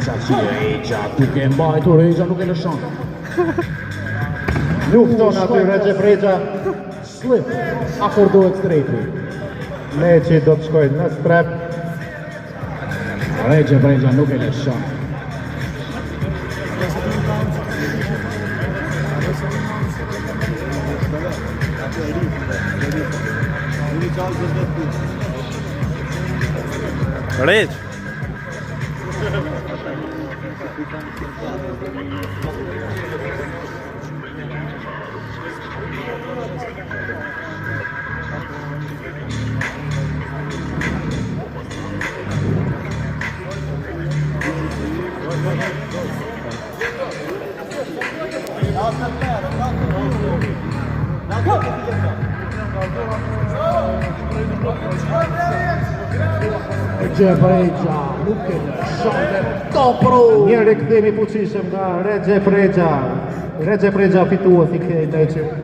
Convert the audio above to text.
Egja duke mbajtur, Egja nuk e lëshon. Lufton aty Recep Rexha. Slip, akordohet strejti. Leçi do të shkojë në strep. Recep Rexha nuk e lëshon. Rexh. Recep Rexha nuk e lëshon dhe kopru. Një rikthim i fuqishëm nga Recep Rexha. Recep Rexha fitues i këtij Leçi.